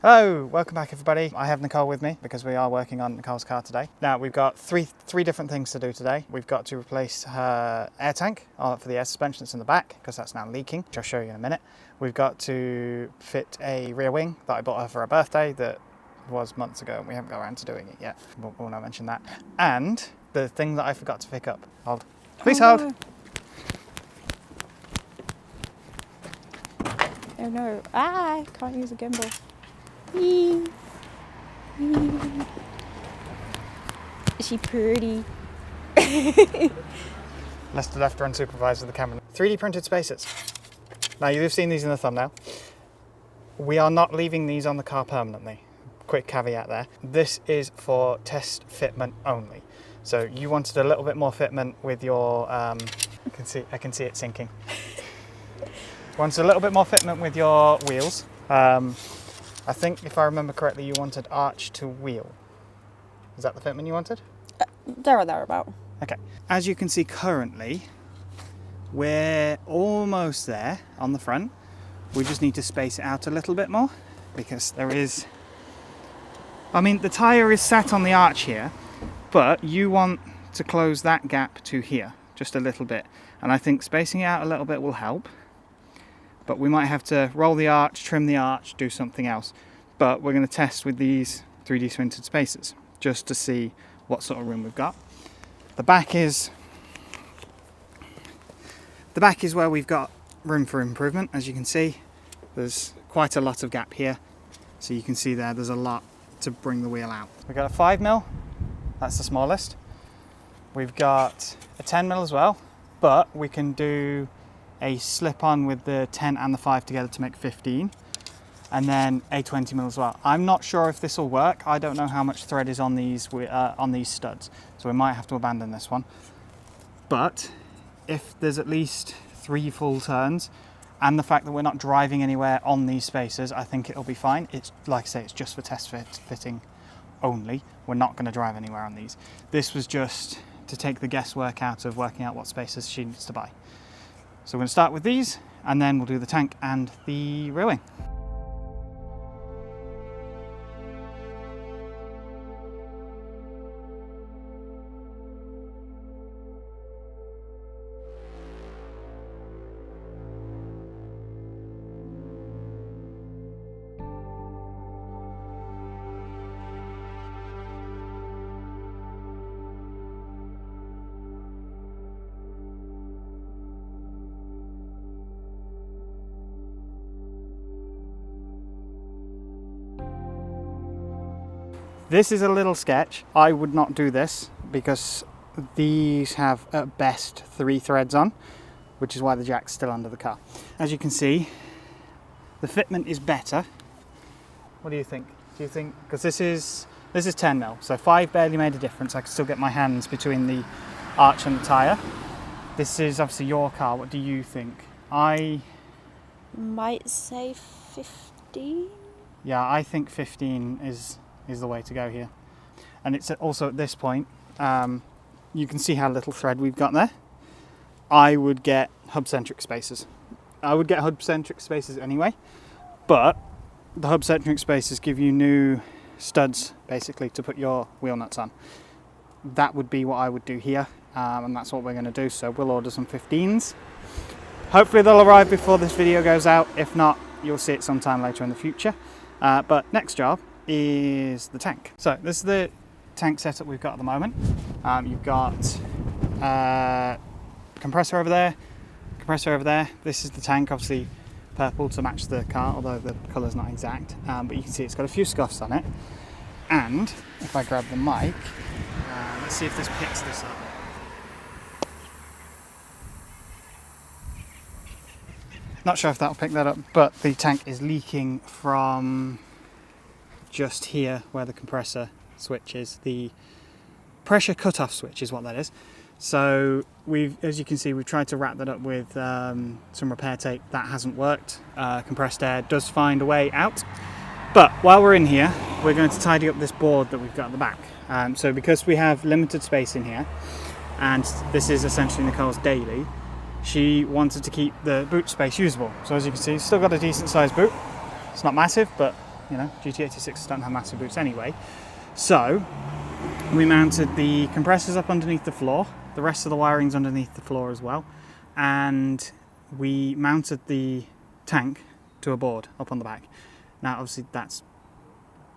Hello, welcome back everybody. I have Nicole with me because we are working on Nicole's car today. Now we've got three different things to do today. We've got to replace her air tank for the air suspension that's in the back because that's now leaking, which I'll show you in a minute. We've got to fit a rear wing that I bought her for her birthday that was months ago and we haven't got around to doing it yet. We'll not mention that. And the thing that I forgot to pick up. Hold. Please hold. Oh no. I can't use a gimbal. Is she pretty? Left or unsupervised with the camera. 3D printed spaces. Now you've seen these in the thumbnail. We are not leaving these on the car permanently. Quick caveat there. This is for test fitment only. So you wanted a little bit more fitment with your, I can see it sinking. Wanted a little bit more fitment with your wheels. I think if I remember correctly, you wanted arch to wheel. Is that the fitment you wanted? There or thereabout. Okay. As you can see currently, we're almost there on the front. We just need to space it out a little bit more because there is... I mean, the tyre is sat on the arch here, but you want to close that gap to here, just a little bit. And I think spacing it out a little bit will help. But we might have to roll the arch, trim the arch, do something else. But we're going to test with these 3D printed spaces just to see what sort of room we've got. The back is where we've got room for improvement. As you can see, there's quite a lot of gap here. So you can see there's a lot to bring the wheel out. We've got a 5mm, that's the smallest. We've got a 10mm as well, but we can do a slip-on with the 10 and the 5 together to make 15, and then a 20mm as well. I'm not sure if this will work. I don't know how much thread is on these studs, so we might have to abandon this one. But if there's at least 3 full turns, and the fact that we're not driving anywhere on these spaces, I think it'll be fine. It's like I say, it's just for test fitting only. We're not going to drive anywhere on these. This was just to take the guesswork out of working out what spaces she needs to buy. So we're going to start with these, and then we'll do the tank and the rear wing. This is a little sketch. I would not do this because these have at best 3 threads on, which is why the jack's still under the car. As you can see, the fitment is better. What do you think? Do you think, because this is 10mm, so 5 barely made a difference. I can still get my hands between the arch and the tyre. This is obviously your car. What do you think? I might say 15. Yeah, I think 15 is the way to go here. And it's also at this point, you can see how little thread we've got there. I would get hub-centric spaces. I would get hub-centric spaces anyway, but the hub-centric spaces give you new studs, basically, to put your wheel nuts on. That would be what I would do here, and that's what we're going to do. So we'll order some 15s. Hopefully they'll arrive before this video goes out. If not, you'll see it sometime later in the future. But next job is the tank. So this is the tank setup we've got at the moment. You've got compressor over there, compressor over there. This is the tank, obviously purple to match the car, although the colour's not exact. But you can see it's got a few scuffs on it. And if I grab the mic, let's see if this picks this up. Not sure if that'll pick that up, but the tank is leaking from just here where the compressor switch is. The pressure cutoff switch is what that is. So as you can see, we've tried to wrap that up with some repair tape. That hasn't worked. Compressed air does find a way out. But while we're in here, we're going to tidy up this board that we've got at the back. So because we have limited space in here, and this is essentially Nicole's daily, she wanted to keep the boot space usable. So as you can see, still got a decent sized boot. It's not massive, but You know, GT86s don't have massive boots anyway. So we mounted the compressors up underneath the floor, the rest of the wiring's underneath the floor as well, and we mounted the tank to a board up on the back. Now obviously that's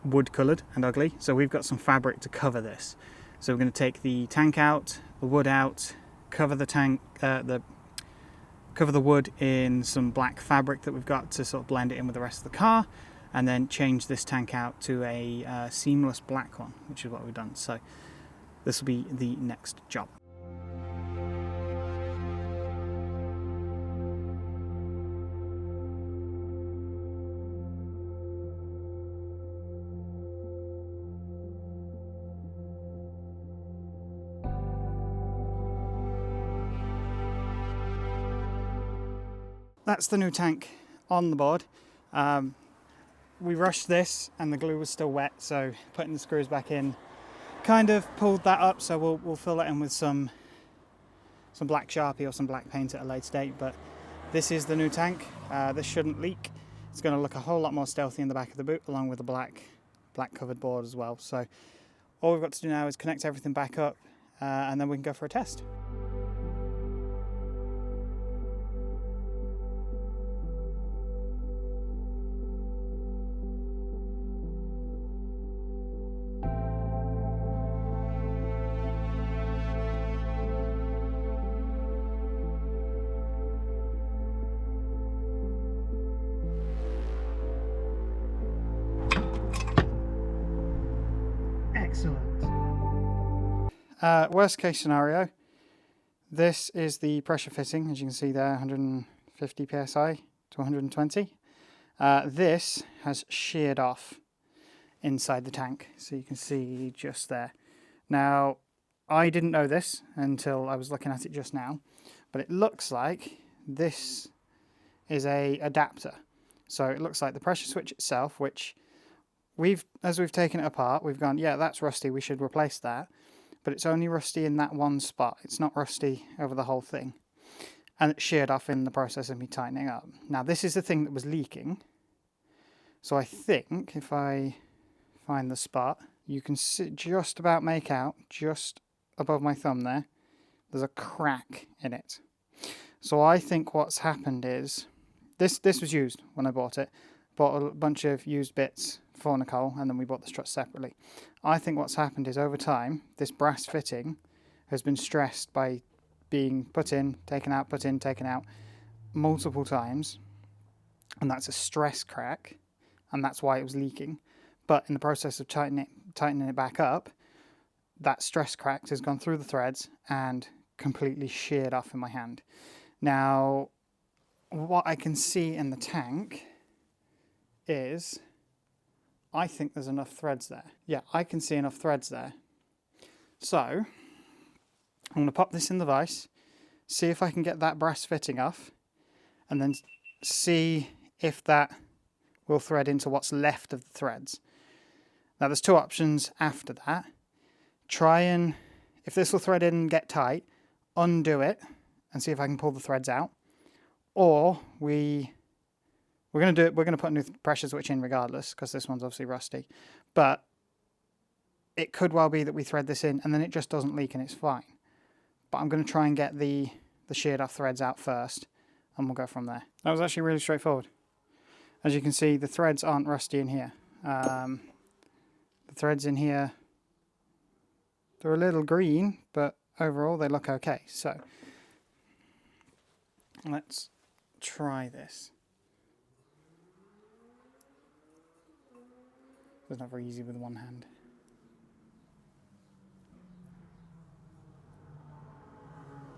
wood coloured and ugly, so we've got some fabric to cover this. So we're going to take the tank out, the wood out, cover the tank, cover the wood in some black fabric that we've got to sort of blend it in with the rest of the car, and then change this tank out to a seamless black one, which is what we've done. So this will be the next job. That's the new tank on the board. We rushed this and the glue was still wet, so putting the screws back in kind of pulled that up, so we'll fill that in with some black Sharpie or some black paint at a later date. But this is the new tank. This shouldn't leak. It's going to look a whole lot more stealthy in the back of the boot, along with the black covered board as well. So all we've got to do now is connect everything back up, and then we can go for a test. Excellent. Worst case scenario, this is the pressure fitting, as you can see there, 150 psi to 120. This has sheared off inside the tank, so you can see just there. Now, I didn't know this until I was looking at it just now, but it looks like this is a adapter. So it looks like the pressure switch itself, which as we've taken it apart, we've gone, yeah, that's rusty, we should replace that. But it's only rusty in that one spot. It's not rusty over the whole thing. And it's sheared off in the process of me tightening up. Now, this is the thing that was leaking. So I think if I find the spot, you can just about make out, just above my thumb there, there's a crack in it. So I think what's happened is, this was used when I bought it. Bought a bunch of used bits for Nicole, and then we bought the struts separately. I think what's happened is, over time, this brass fitting has been stressed by being put in, taken out, put in, taken out multiple times, and that's a stress crack, and that's why it was leaking. But in the process of tightening it back up, that stress crack has gone through the threads and completely sheared off in my hand. Now, what I can see in the tank is, I think there's enough threads there. Yeah, I can see enough threads there. So I'm going to pop this in the vise, see if I can get that brass fitting off, and then see if that will thread into what's left of the threads. Now there's two options after that. Try and, if this will thread in and get tight, undo it and see if I can pull the threads out. Or we're going to do it. We're going to put a new pressure switch in regardless, because this one's obviously rusty. But it could well be that we thread this in and then it just doesn't leak and it's fine. But I'm going to try and get the sheared off threads out first, and we'll go from there. That was actually really straightforward. As you can see, the threads aren't rusty in here. The threads in here, they're a little green, but overall they look okay. So let's try this. It's not very easy with one hand.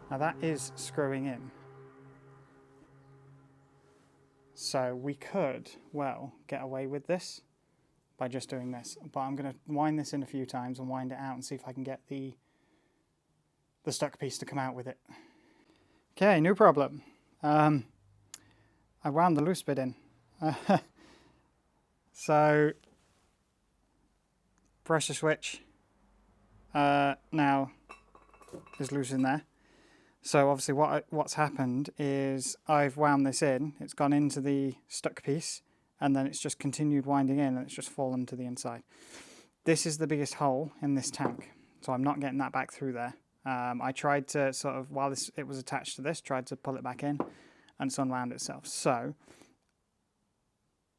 Now that is screwing in. So we could, well, get away with this by just doing this. But I'm going to wind this in a few times and wind it out and see if I can get the stuck piece to come out with it. Okay, new problem. I wound the loose bit in. So pressure switch now is loose in there. So obviously what's happened is I've wound this in, it's gone into the stuck piece, and then it's just continued winding in and it's just fallen to the inside. This is the biggest hole in this tank, so I'm not getting that back through there. I tried to sort of, while it was attached to this, tried to pull it back in, and it's unwound itself. So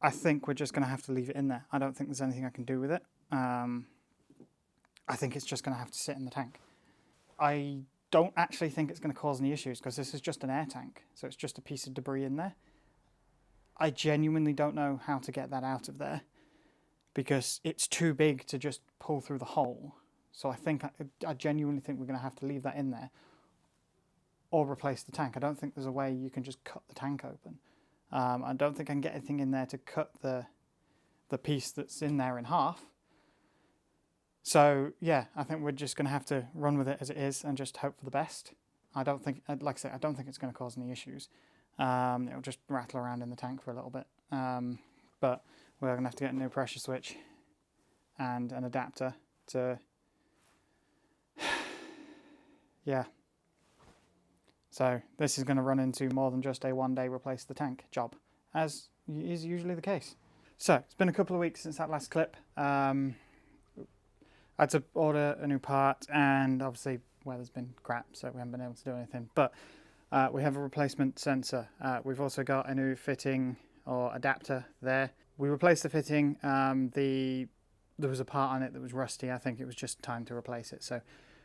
I think we're just going to have to leave it in there. I don't think there's anything I can do with it. I think it's just going to have to sit in the tank. I don't actually think it's going to cause any issues because this is just an air tank, so it's just a piece of debris in there. I genuinely don't know how to get that out of there because it's too big to just pull through the hole. So I genuinely think we're going to have to leave that in there or replace the tank. I don't think there's a way you can just cut the tank open. I don't think I can get anything in there to cut the piece that's in there in half. So yeah, I think we're just going to have to run with it as it is and just hope for the best. I don't think, like I say, I don't think it's going to cause any issues. It'll just rattle around in the tank for a little bit. But we're going to have to get a new pressure switch and an adapter to, yeah. So this is going to run into more than just a one-day replace the tank job, as is usually the case. So it's been a couple of weeks since that last clip. I had to order a new part, and obviously weather's been crap, so we haven't been able to do anything. But we have a replacement sensor. We've also got a new fitting or adapter there. We replaced the fitting. There was a part on it that was rusty. I think it was just time to replace it. So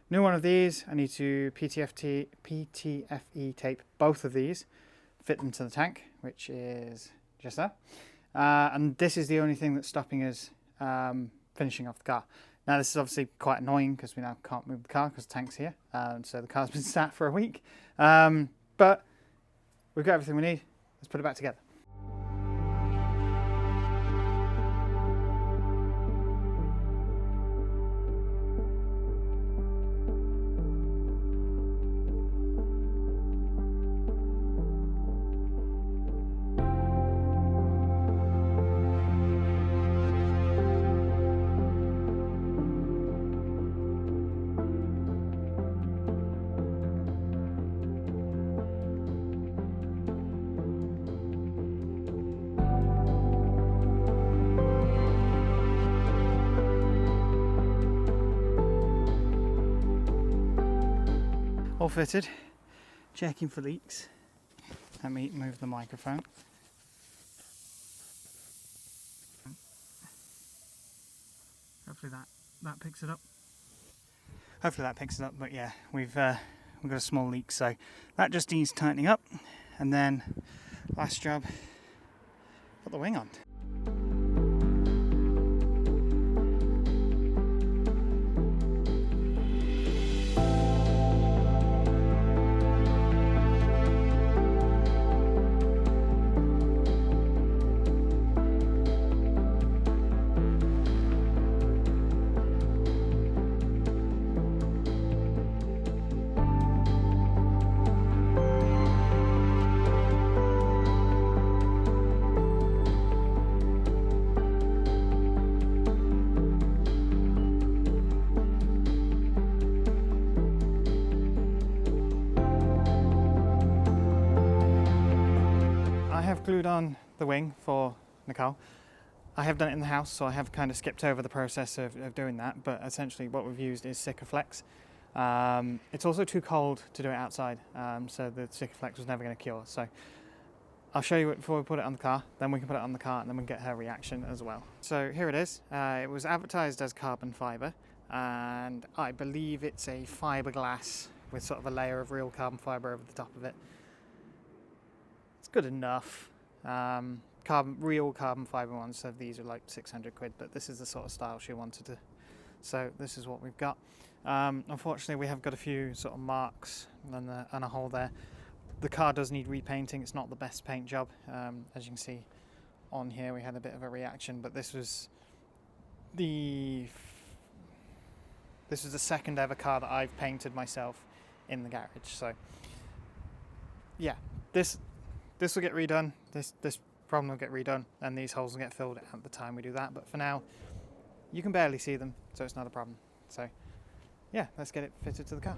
new one of these. I need to PTFE tape both of these, fit them to the tank, which is just there. And this is the only thing that's stopping us finishing off the car. Now this is obviously quite annoying because we now can't move the car because the tank's here. So the car's been sat for a week. But we've got everything we need. Let's put it back together. All fitted, checking for leaks. Let me move the microphone. Hopefully that picks it up. But yeah, we've got a small leak, so that just needs tightening up. And then last job, put the wing on. Glued on the wing for Nicole. I have done it in the house, so I have kind of skipped over the process of doing that, but essentially what we've used is Sikaflex. It's also too cold to do it outside, so the Sikaflex was never going to cure. So I'll show you it before we put it on the car, then we can put it on the car and then we can get her reaction as well. So here it is. It was advertised as carbon fibre, and I believe it's a fiberglass with sort of a layer of real carbon fibre over the top of it. It's good enough. Real carbon fibre ones, so these are like 600 quid, but this is the sort of style she wanted to. So this is what we've got. Unfortunately, we have got a few sort of marks and a hole there. The car does need repainting. It's not the best paint job. As you can see on here, we had a bit of a reaction, but this was the second ever car that I've painted myself in the garage. So yeah, this will get redone. This problem will get redone, and these holes will get filled at the time we do that. But for now, you can barely see them, so it's not a problem. So yeah, let's get it fitted to the car.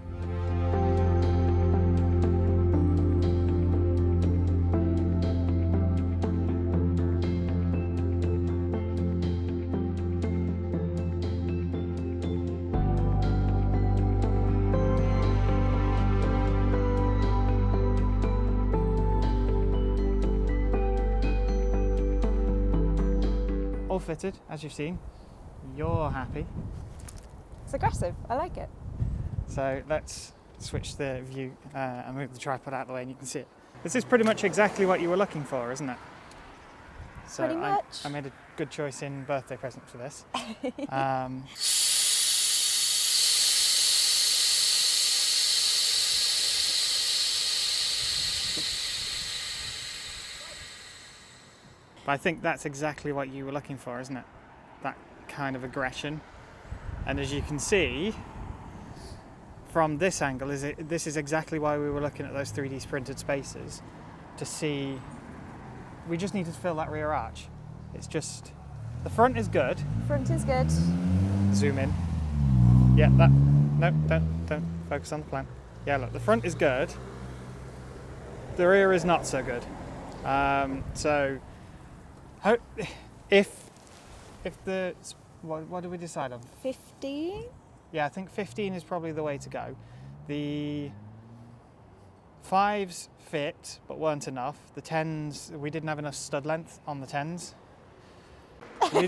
fitted, as you've seen. You're happy. It's aggressive. I like it. So let's switch the view and move the tripod out of the way and you can see it. This is pretty much exactly what you were looking for, isn't it? So Pretty much. I made a good choice in birthday present for this. But I think that's exactly what you were looking for, isn't it? That kind of aggression. And as you can see, from this angle, this is exactly why we were looking at those 3D printed spaces, to see, we just needed to fill that rear arch. It's just, the front is good. Front is good. Zoom in. Yeah, that, no, don't focus on the plan. Yeah, look, the front is good. The rear is not so good. So, if the, what do we decide on? 15? Yeah, I think 15 is probably the way to go. The 5s fit, but weren't enough. The 10s, we didn't have enough stud length on the 10s. We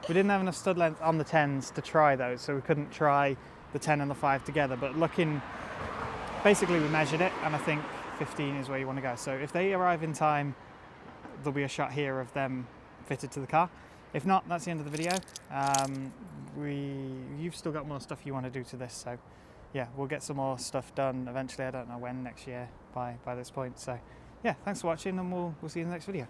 didn't have enough stud length on the 10s to try those, so we couldn't try the 10 and the 5 together. But basically we measured it, and I think 15 is where you want to go. So if they arrive in time, there'll be a shot here of them fitted to the car. If not, that's the end of the video. You've still got more stuff you want to do to this, so yeah, we'll get some more stuff done eventually. I don't know when, next year by this point. So yeah, thanks for watching, and we'll see you in the next video.